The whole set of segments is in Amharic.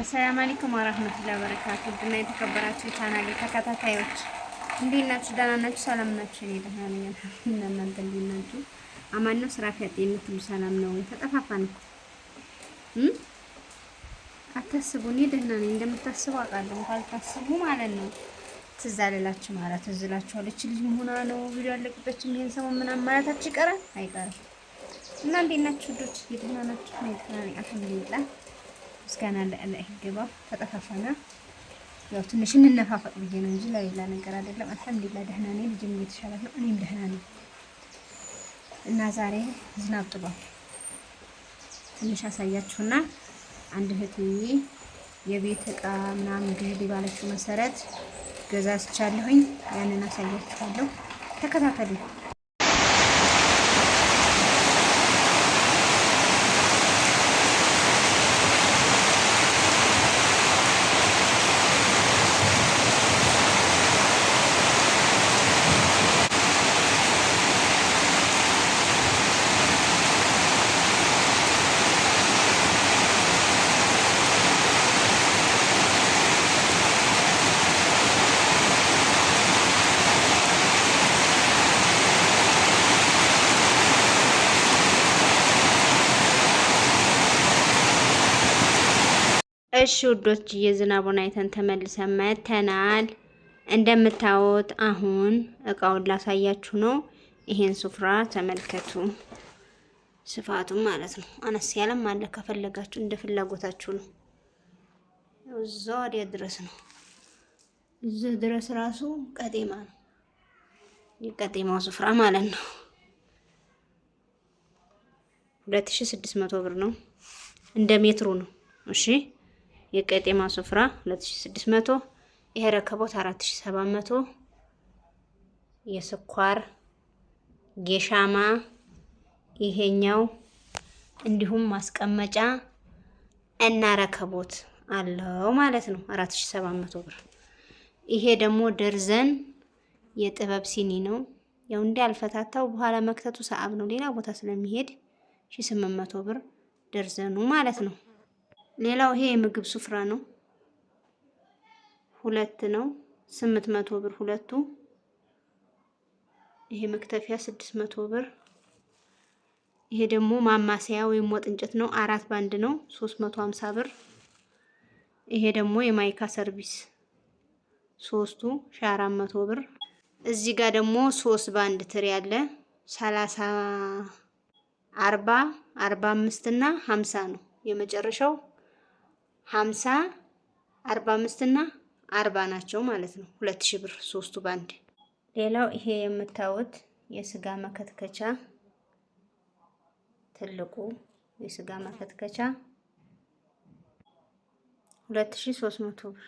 አሰላሙ አለይኩም ወራህመቱላሂ ወበረካቱ። እና የተከበራችሁ ቻናሌ ተከታታዮች እንዴት ናችሁ? ደህና ናችሁ? ሰላም ናችሁ? እኔ ደህና ነኝ አልሐምዱሊላህ። እናንተ እንዴት ናችሁ? አማን ነው? ስራ ፈት የምትሉ ሰላም ነው? ተጠፋፋን እኮ አታስቡ። እኔ ደህና ነኝ እንደምታስቡ አውቃለሁ። ካልታስቡ ማለት ነው ትዝ አልላችሁ ማለት ትዝ እላችኋለሁ። እቺ ልጅ መሆኗ ነው ቪዲዮ አለቀቀችም ይሄን ሰሞን ምናምን ማለታችሁ ይቀራል አይቀርም። እና እንዴት ናችሁ? ዶች ደህና ናችሁ? እኔ ደህና ነኝ አልሐምዱሊላህ። ምስጋና ለአላህ ይገባው። ተጠፋፋና ያው ትንሽ እንነፋፈቅ ብዬ ነው እንጂ ለሌላ ነገር አይደለም። አልሐምዱሊላህ ደህና ነኝ። ልጅም እየተሻላት ነው፣ እኔም ደህና ነኝ። እና ዛሬ ዝናብ ጥሏል። ትንሽ አሳያችሁና አንድ እህትዬ የቤት እቃ ምናምን ግዢ ባለችው መሰረት ገዛዝቻለሁኝ። ያንን አሳያችኋለሁ። ተከታተሉ። እሺ ውዶች የዝናቡን አይተን ተመልሰን መተናል። እንደምታዩት አሁን እቃውን ላሳያችሁ ነው። ይሄን ሱፍራ ተመልከቱ። ስፋቱም ማለት ነው አነስ ያለም አለ፣ ከፈለጋችሁ እንደ ፍላጎታችሁ ነው። እዛው ወዲያ ድረስ ነው፣ እዚህ ድረስ ራሱ ቀጤማ ነው። የቀጤማው ሱፍራ ማለት ነው 2600 ብር ነው። እንደ ሜትሩ ነው። እሺ የቀጤማ ሱፍራ 2600፣ ይሄ ረከቦት 4700፣ የስኳር የሻማ ይሄኛው እንዲሁም ማስቀመጫ እና ረከቦት አለው ማለት ነው 4700 ብር። ይሄ ደግሞ ደርዘን የጥበብ ሲኒ ነው። ያው እንደ አልፈታታው በኋላ መክተቱ ሰዓብ ነው፣ ሌላ ቦታ ስለሚሄድ 1800 ብር ደርዘኑ ማለት ነው። ሌላው ይሄ የምግብ ሱፍራ ነው፣ ሁለት ነው 800 ብር ሁለቱ። ይሄ መክተፊያ 600 ብር። ይሄ ደግሞ ማማሰያ ወይም ወጥ እንጨት ነው፣ 4 ባንድ ነው 350 ብር። ይሄ ደግሞ የማይካ ሰርቪስ ሶስቱ 400 ብር። እዚህ ጋር ደግሞ 3 ባንድ ትሪ ያለ 30 40 45 እና 50 ነው የመጨረሻው 50 45 እና 40 ናቸው ማለት ነው። 2000 ብር ሶስቱ ባንድ። ሌላው ይሄ የምታዩት የስጋ መከትከቻ ትልቁ የስጋ መከትከቻ 2300 ብር።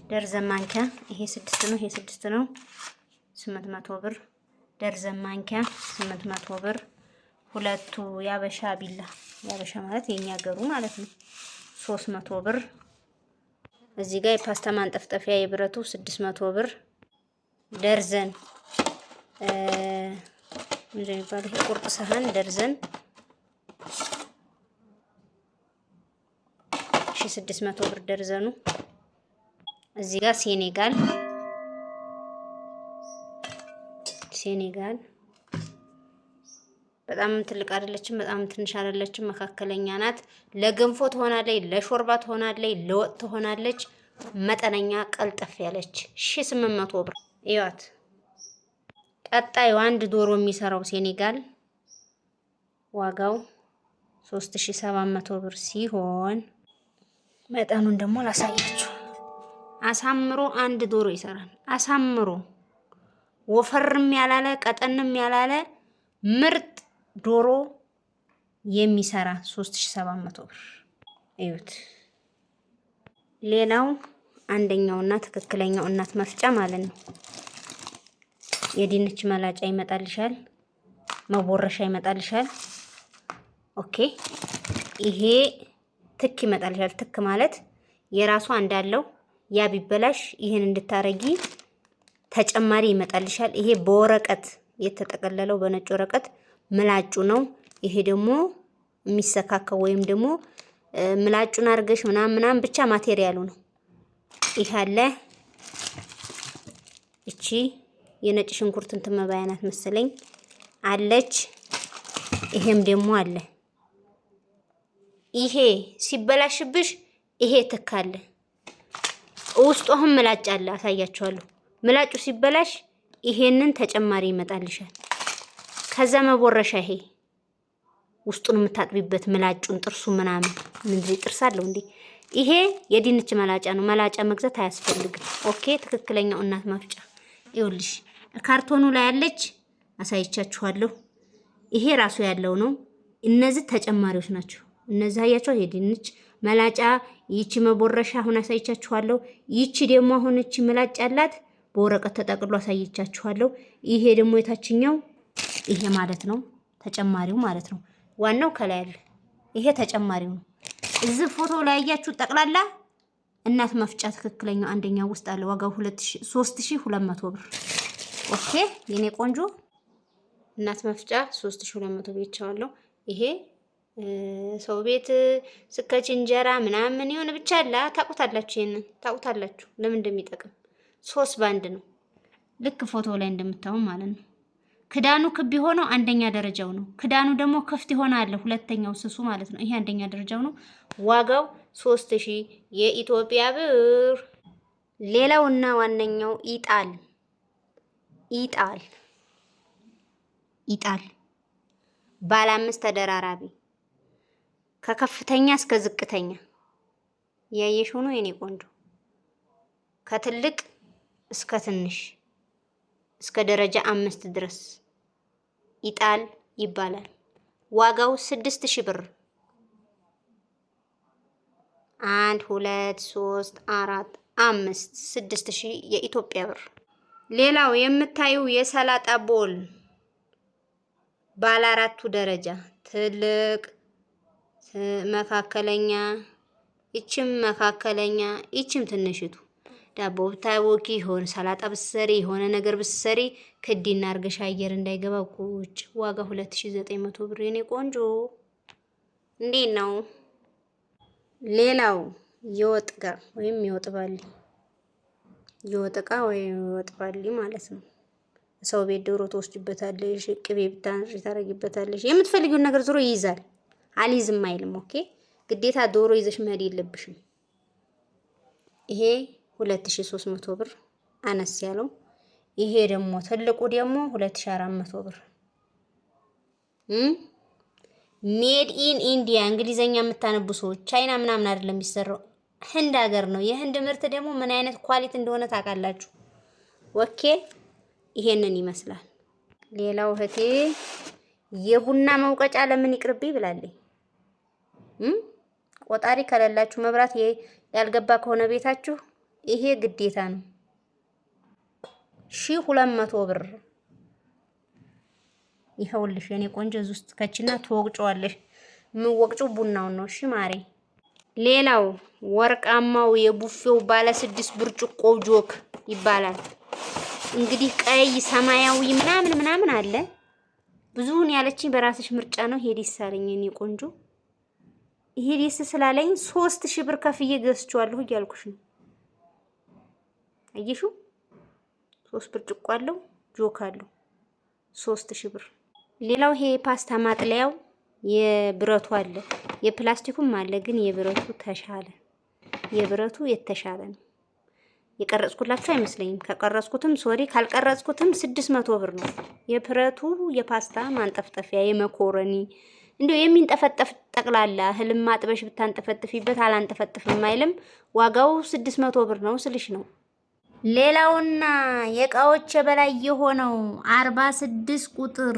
ደርዘን ማንኪያ ይሄ 6 ነው፣ ይሄ 6 ነው 800 ብር። ደርዘን ማንኪያ 800 ብር። ሁለቱ ያበሻ ቢላ፣ ያበሻ ማለት የኛ ሀገሩ ማለት ነው 300 ብር። እዚህ ጋር የፓስታ ማንጠፍጠፊያ የብረቱ 600 ብር። ደርዘን ምንድን ይባላል ይሄ ቁርጥ ሰሃን ደርዘን 1600 ብር ደርዘኑ። እዚህ ጋር ሴኔጋል በጣም ትልቅ አይደለችም፣ በጣም ትንሽ አይደለችም፣ መካከለኛ ናት። ለገንፎ ትሆናለች፣ ለሾርባ ትሆናለች፣ ለወጥ ትሆናለች። መጠነኛ ቀልጠፍ ያለች 1800 ብር ይዋት። ቀጣዩ አንድ ዶሮ የሚሰራው ሴኔጋል ዋጋው 3700 ብር ሲሆን መጠኑን ደግሞ ላሳያችሁ። አሳምሮ አንድ ዶሮ ይሰራል። አሳምሮ ወፈርም ያላለ ቀጠንም ያላለ ምርጥ ዶሮ የሚሰራ 3700 ብር እዩት። ሌላው አንደኛውና ትክክለኛው እናት መፍጫ ማለት ነው። የድንች መላጫ ይመጣልሻል፣ መቦረሻ ይመጣልሻል። ኦኬ ይሄ ትክ ይመጣልሻል። ትክ ማለት የራሱ እንዳለው ያ ቢበላሽ ይሄን እንድታረጊ ተጨማሪ ይመጣልሻል። ይሄ በወረቀት የተጠቀለለው በነጭ ወረቀት ምላጩ ነው። ይሄ ደግሞ የሚሰካከው ወይም ደግሞ ምላጩን አርገሽ ምናምን ብቻ ማቴሪያሉ ነው። ይሄ አለ። እቺ የነጭ ሽንኩርት እንትን መባያናት መሰለኝ አለች። ይሄም ደግሞ አለ። ይሄ ሲበላሽብሽ ይሄ ተካለ ውስጡ አሁን ምላጭ አለ። አሳያችኋለሁ። ምላጩ ሲበላሽ ይሄንን ተጨማሪ ይመጣልሻል። ከዛ መቦረሻ ይሄ ውስጡን የምታጥቢበት ምላጩን ጥርሱ ምናምን ምንድነው ጥርስ አለው እንዴ? ይሄ የድንች መላጫ ነው። መላጫ መግዛት አያስፈልግም። ኦኬ ትክክለኛው እናት መፍጫ ይኸውልሽ ካርቶኑ ላይ ያለች አሳይቻችኋለሁ። ይሄ ራሱ ያለው ነው። እነዚህ ተጨማሪዎች ናቸው። እነዚህ አያቸው ይሄ ድንች መላጫ፣ ይቺ መቦረሻ አሁን አሳይቻችኋለሁ። ይቺ ደግሞ አሁን እቺ ምላጭ ያላት በወረቀት ተጠቅሎ አሳይቻችኋለሁ። ይሄ ደግሞ የታችኛው ይሄ ማለት ነው ተጨማሪው ማለት ነው። ዋናው ከላይ ያለ ይሄ ተጨማሪው ነው። እዚህ ፎቶ ላይ ያያችሁ ጠቅላላ እናት መፍጫ ትክክለኛው አንደኛው ውስጥ አለ። ዋጋው 3200 ብር። ኦኬ የኔ ቆንጆ እናት መፍጫ 3200 ብር ይቻላል። ይሄ ሰው ቤት ስከች እንጀራ ምናምን ይሁን ብቻ አላ ታቁታላችሁ። ይሄንን ታቁታላችሁ ለምን እንደሚጠቅም 3 ባንድ ነው። ልክ ፎቶ ላይ እንደምታዩ ማለት ነው። ክዳኑ ክብ የሆነው አንደኛ ደረጃው ነው። ክዳኑ ደግሞ ክፍት የሆነ አለ ሁለተኛው ስሱ ማለት ነው። ይሄ አንደኛ ደረጃው ነው። ዋጋው 3000 የኢትዮጵያ ብር። ሌላውና ዋነኛው ኢጣል ባለ 5 ተደራራቢ ከከፍተኛ እስከ ዝቅተኛ ያየሽ ሆኖ የኔ ቆንጆ ከትልቅ እስከ ትንሽ እስከ ደረጃ 5 ድረስ ኢጣል ይባላል። ዋጋው 6000 ብር። 1 2 3 4 5 6000 የኢትዮጵያ ብር። ሌላው የምታዩ የሰላጣ ቦል ባለ 4ቱ ደረጃ ትልቅ፣ መካከለኛ፣ ይችም መካከለኛ፣ ይችም ትንሽቱ ዳቦ ብታቦኪ ሆነ ሰላጣ ብትሰሪ የሆነ ነገር ብትሰሪ ክዲና አርገሽ አየር እንዳይገባ ቁጭ። ዋጋ 2900 ብር የኔ ቆንጆ እንዴት ነው? ሌላው የወጥ ጋር ወይም የወጥ ባሊ የወጥ ዕቃ ወይም የወጥ ባሊ ማለት ነው። ሰው ቤት ዶሮ ተወስጅበታለሽ፣ ቅቤ ብታንሽ ታረጊበታለሽ። የምትፈልጊውን ነገር ዞሮ ይይዛል። አልይዝም አይልም። ኦኬ ግዴታ ዶሮ ይዘሽ መሄድ የለብሽም። ይሄ 2300 ብር አነስ ያለው። ይሄ ደግሞ ትልቁ ደግሞ 2400 ብር። ሜድ ኢን ኢንዲያ እንግሊዘኛ የምታነቡ ሰዎች ቻይና ምናምን አይደለም የሚሰራው ህንድ ሀገር ነው። የህንድ ምርት ደግሞ ምን አይነት ኳሊቲ እንደሆነ ታውቃላችሁ። ኦኬ ይሄንን ይመስላል። ሌላው እህቴ የቡና መውቀጫ ለምን ይቅርብኝ ብላለኝ። ቆጣሪ ከሌላችሁ መብራት ያልገባ ከሆነ ቤታችሁ ይሄ ግዴታ ነው። 1200 ብር ይኸውልሽ የኔ ቆንጆ ውስጥ ከችና ትወቅጫዋለሽ። ምን ወቅጩ ቡናውን ነው። እሺ ማሬ። ሌላው ወርቃማው የቡፌው ባለ 6 ብርጭቆ ጆክ ይባላል። እንግዲህ ቀይ፣ ሰማያዊ ምናምን አለ። ብዙውን ያለችኝ በራስሽ ምርጫ ነው። ሄድ ይሳለኝ የኔ ቆንጆ። ይሄ ደስ ስላለኝ 3000 ብር ከፍዬ ገዝቼዋለሁ እያልኩሽ ነው። አየሹ 3 ብርጭቆ አለው፣ ጆክ አለው 3000 ብር። ሌላው ይሄ ፓስታ ማጥለያው የብረቱ አለ፣ የፕላስቲኩም አለ። ግን የብረቱ ተሻለ፣ የብረቱ የተሻለ ነው። የቀረጽኩላችሁ አይመስለኝም። ከቀረጽኩትም ሶሪ፣ ካልቀረጽኩትም 600 ብር ነው። የብረቱ የፓስታ ማንጠፍጠፊያ የመኮረኒ እንደው የሚንጠፈጠፍ ጠቅላላ እህልም ማጥበሽ ብታንጠፈጥፊበት አላንጠፈጥፍም አይልም። ዋጋው 600 ብር ነው ስልሽ ነው። ሌላውና የእቃዎች በላይ የሆነው 46 ቁጥር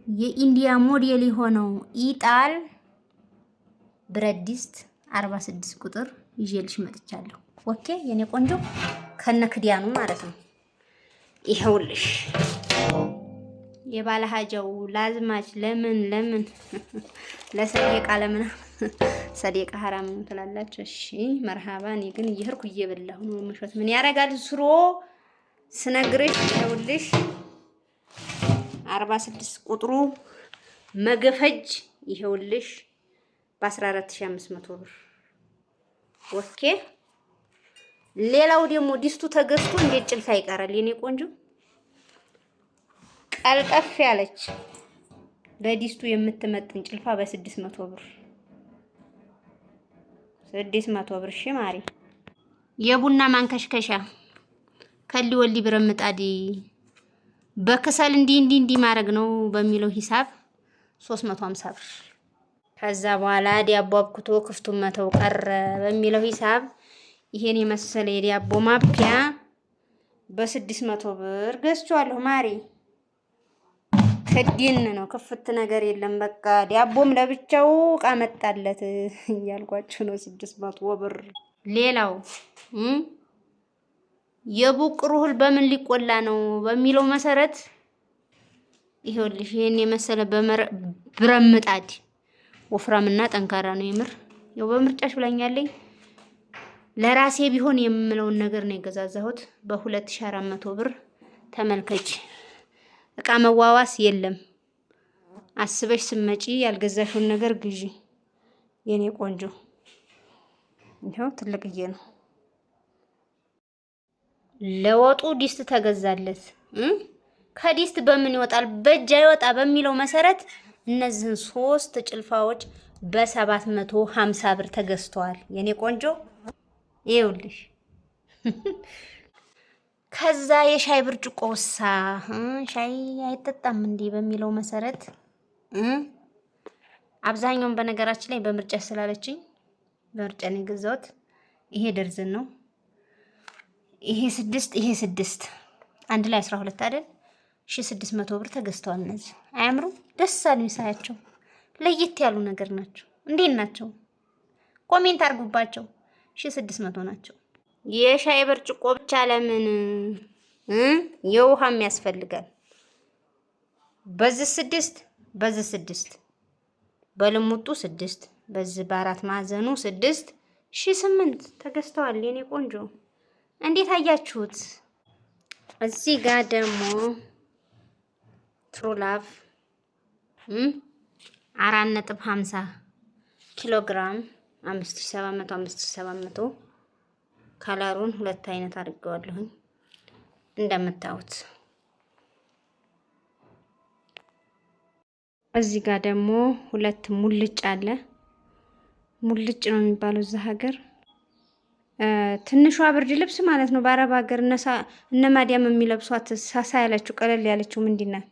የኢንዲያ ሞዴል የሆነው ኢጣል ብረት ድስት 46 ቁጥር ይዤልሽ መጥቻለሁ። ኦኬ የኔ ቆንጆ ከነ ክዳኑ ማለት ነው። ይኸውልሽ የባለ ሀጃው ላዝማች ለምን ለሰደቃ ለምን ሰደቃ ሐራም ነው ትላላችሁ? እሺ መርሃባ። እኔ ግን እየሄድኩ እየበላሁ ነው። መሾት ምን ያረጋል ስሮ ስነግርሽ። ይኸውልሽ 46 ቁጥሩ መገፈጅ ይሄውልሽ በ14500 ብር። ኦኬ ሌላው ደግሞ ዲስቱ ተገዝቶ እንዴት ጭልፋ ይቀራል የኔ ቆንጆ? ቀልጠፍ ያለች ለዲስቱ የምትመጥን ጭልፋ በ600 ብር 600 ብር። እሺ ማሪ የቡና ማንከሽከሻ ከሊ ወሊ ብረት ምጣድ በከሰል እንዲ ማድረግ ነው በሚለው ሂሳብ 350 ብር። ከዛ በኋላ ዳቦ አብኩቶ ክፍቱን መተው ቀረ በሚለው ሂሳብ ይሄን የመሰለ የዳቦ ማብኪያ በ600 ብር ገዝቻለሁ ማሪ። ከዲን ነው ክፍት ነገር የለም። በቃ ዳቦም ለብቻው እቃ መጣለት እያልኳችሁ ነው 600 ብር። ሌላው የቡቅሩ እህል በምን ሊቆላ ነው በሚለው መሰረት ይሄውልሽ ይሄን የመሰለ ብረት ምጣድ ወፍራምና ጠንካራ ነው የምር። ያው በምርጫሽ ብላኛለኝ። ለራሴ ቢሆን የምለውን ነገር ነው የገዛዛሁት በ2400 ብር። ተመልከች እቃ መዋዋስ የለም። አስበሽ ስመጪ ያልገዛሽውን ነገር ግዢ የኔ ቆንጆ። ይሄው ትልቅዬ ነው። ለወጡ ዲስት ተገዛለት። ከዲስት በምን ይወጣል በእጅ አይወጣ በሚለው መሰረት እነዚህን 3 ጭልፋዎች በ750 ብር ተገዝተዋል የኔ ቆንጆ። ይኸውልሽ ከዛ የሻይ ብርጭቆ ውሳ ሻይ አይጠጣም እንዴ በሚለው መሰረት አብዛኛውን በነገራችን ላይ በምርጫ ስላለችኝ በምርጫ ነው የገዛሁት። ይሄ ደርዘን ነው። ይሄ 6 አንድ ላይ 12 አይደል? 1600 ብር ተገዝተዋል። እነዚህ አያምሩ? ደስ አሉኝ ሳያቸው። ለየት ያሉ ነገር ናቸው። እንዴት ናቸው? ኮሜንት አድርጉባቸው። 1600 ናቸው። የሻይ ብርጭቆ ብቻ ለምን የውሃም ያስፈልጋል። በዚህ 6 በልሙጡ 6 በዚህ በአራት ማዕዘኑ 6,800 ተገዝተዋል የኔ ቆንጆ። እንዴት አያችሁት? እዚህ ጋር ደግሞ ትሩላቭ 4.50 ኪሎ ግራም 5700 ከለሩን 2 አይነት አድርገዋለሁኝ እንደምታዩት። እዚህ ጋር ደግሞ 2 ሙልጭ አለ። ሙልጭ ነው የሚባለው እዛ ሀገር። ትንሿ ብርድ ልብስ ማለት ነው። በአረብ ሀገር እነ ማዲያም የሚለብሷት ሳሳ ያለችው ቀለል ያለችው ምንድነው?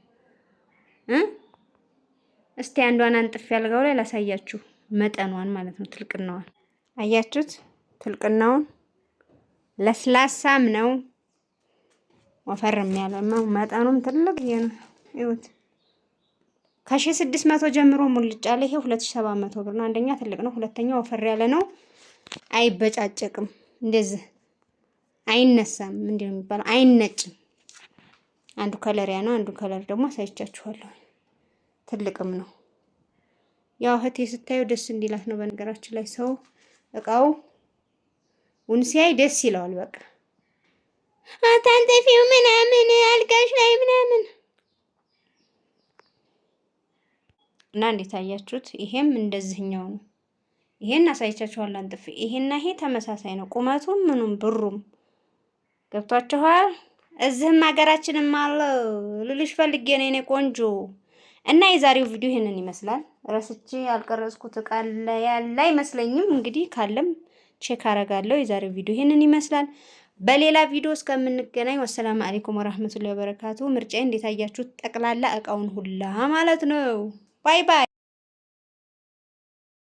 እስቲ አንዷን አንጥፍ ያልጋው ላይ ላሳያችሁ መጠኗን ማለት ነው። ትልቅናዋን አያችሁት? ትልቅናውን ለስላሳም ነው ወፈርም ያለ ነው። መጠኑም ትልቅ ነው። ይሁት ከ1600 ጀምሮ ሙልጭ አለ። ይሄ 2700 ብር ነው። አንደኛ ትልቅ ነው፣ ሁለተኛው ወፈር ያለ ነው። አይበጫጨቅም፣ እንደዚህ አይነሳም። ምንድነው የሚባለው? አይነጭም። አንዱ ከለር ያ ነው፣ አንዱ ከለር ደግሞ አሳይቻችኋለሁ። ትልቅም ነው። ያው እህቴ ስታዩ ደስ እንዲላት ነው። በነገራችን ላይ ሰው እቃው ሲያይ ደስ ይለዋል። በቃ አታንጠፊው ምናምን አልጋሽ ላይ ምናምን እና እንዴት አያችሁት? ይሄም እንደዚህኛው ነው። ይሄን አሳይቻችኋለሁ አንጥፌ። ይሄና ይሄ ተመሳሳይ ነው። ቁመቱም ምኑም ብሩም ገብቷችኋል። እዚህም ሀገራችንም አለ ልልሽ ፈልጌ ነው የኔ ቆንጆ። እና የዛሬው ቪዲዮ ይሄንን ይመስላል። ረስቼ ያልቀረጽኩት ቃል ያለ አይመስለኝም። እንግዲህ ካለም ቼክ አረጋለሁ። የዛሬው ቪዲዮ ይሄንን ይመስላል። በሌላ ቪዲዮ እስከምንገናኝ ወሰላም አለይኩም ወራህመቱላሂ ወበረካቱ። ምርጫዬ እንዴት አያችሁት? ጠቅላላ እቃውን ሁላ ማለት ነው። ባይ ባይ።